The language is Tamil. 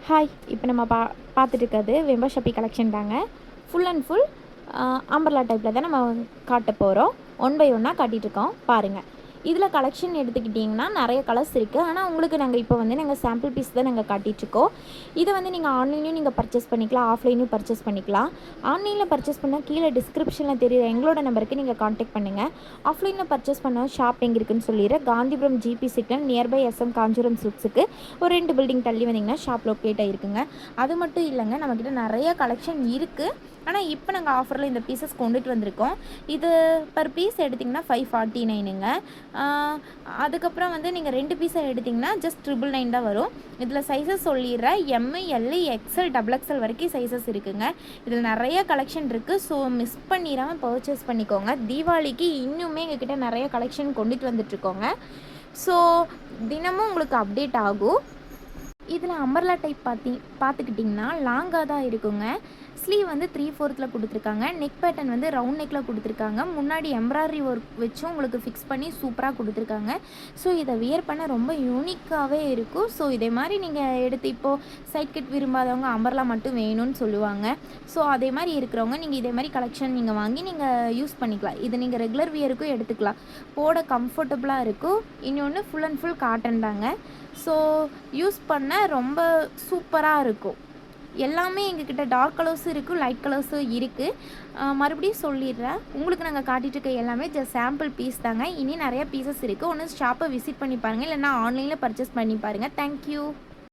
ஹாய், இப்போ நம்ம பார்த்துட்டு இருக்கிறது வெம்பா ஷாப்பி கலெக்ஷன் தாங்க. ஃபுல் அண்ட் ஃபுல் அம்பர்லா டைப்பில் தான் நம்ம காட்ட போகிறோம். ஒன் பை ஒன்னாக காட்டிகிட்ருக்கோம் பாருங்கள். இதில் கலெக்ஷன் எடுத்துக்கிட்டிங்கன்னா நிறைய கலர்ஸ் இருக்குது. ஆனால் உங்களுக்கு நாங்கள் இப்போ வந்து நாங்கள் சாம்பிள் பீஸ் தான் நாங்கள் காட்டிகிட்ருக்கோம். இதை வந்து நீங்கள் ஆன்லைன்லையும் நீங்கள் பர்ச்சேஸ் பண்ணிக்கலாம், ஆஃப்லைன்லையும் பர்ச்சேஸ் பண்ணிக்கலாம். ஆன்லைனில் பர்ச்சேஸ் பண்ணால் கீழே டிஸ்கிரிப்ஷனில் தெரியுற எங்களோட நம்பருக்கு நீங்கள் காண்டாக்ட் பண்ணுங்கள். ஆஃப்லைனில் பர்ச்சேஸ் பண்ணால் ஷாப் எங்கே இருக்குதுன்னு சொல்லிடுறேன். Gandhipuram GP signal nearby SM Kanchipuram சில்க்ஸுக்கு ஒரு 2 பில்டிங் தள்ளி வந்தீங்கன்னா ஷாப் லொக்கேட் ஆகிருக்குங்க. அது மட்டும் இல்லைங்க, நம்மக்கிட்ட நிறைய கலெக்ஷன் இருக்குது. ஆனால் இப்போ நாங்கள் ஆஃபரில் இந்த பீசஸ் கொண்டுட்டு வந்திருக்கோம். இது பர் பீஸ் எடுத்திங்கன்னா 549ங்க. அதுக்கப்புறம் வந்து நீங்கள் 2 பீஸை எடுத்திங்கன்னா ஜஸ்ட் 999 தான் வரும். இதில் சைஸஸ் சொல்லிடுறேன். ML XL XXL வரைக்கும் சைஸஸ் இருக்குதுங்க. இதில் நிறைய கலெக்ஷன் இருக்குது. ஸோ மிஸ் பண்ணிடாமல் பர்ச்சேஸ் பண்ணிக்கோங்க. தீபாவளிக்கு இன்னுமே எங்ககிட்ட நிறைய கலெக்ஷன் கொண்டுட்டு வந்துட்ருக்கோங்க. ஸோ தினமும் உங்களுக்கு அப்டேட் ஆகும். இதில் அம்பர்லா டைப் பார்த்துக்கிட்டிங்கன்னா லாங்காக தான் இருக்குங்க. ஸ்லீவ் வந்து 3/4 கொடுத்துருக்காங்க. நெக் பேட்டர்ன் வந்து ரவுண்ட் நெக்கில் கொடுத்துருக்காங்க. முன்னாடி எம்ப்ராய்டரி ஒர்க் வச்சும் உங்களுக்கு ஃபிக்ஸ் பண்ணி சூப்பராக கொடுத்துருக்காங்க. ஸோ இதை வியர் பண்ண ரொம்ப யூனிக்காகவே இருக்கும். ஸோ இதே மாதிரி நீங்கள் எடுத்து இப்போது சைட் கட் விரும்பாதவங்க அம்பர்லா மட்டும் வேணும்னு சொல்லுவாங்க. ஸோ அதே மாதிரி இருக்கிறவங்க நீங்கள் இதே மாதிரி கலெக்ஷன் நீங்கள் வாங்கி நீங்கள் யூஸ் பண்ணிக்கலாம். இது நீங்கள் ரெகுலர் வியருக்கும் எடுத்துக்கலாம். போட கம்ஃபர்டபுளாக இருக்கும். இன்னொன்று ஃபுல் அண்ட் ஃபுல் காட்டன் தாங்க. ஸோ யூஸ் பண்ண ரொம்ப சூப்பராக இருக்கும். எல்லாமே எங்ககிட்ட டார்க் கலர்ஸும் இருக்குது, லைட் கலர்ஸும் இருக்குது. மறுபடியும் சொல்லிடுறேன், உங்களுக்கு நாங்கள் காட்டிகிட்டு இருக்க எல்லாமே ஜஸ்ட் சாம்பிள் பீஸ் தாங்க. இனி நிறைய பீசஸ் இருக்குது. ஒன்று ஷாப்பை விசிட் பண்ணி பாருங்கள், இல்லைனா ஆன்லைனில் பர்ச்சேஸ் பண்ணி பாருங்கள். தேங்க்யூ.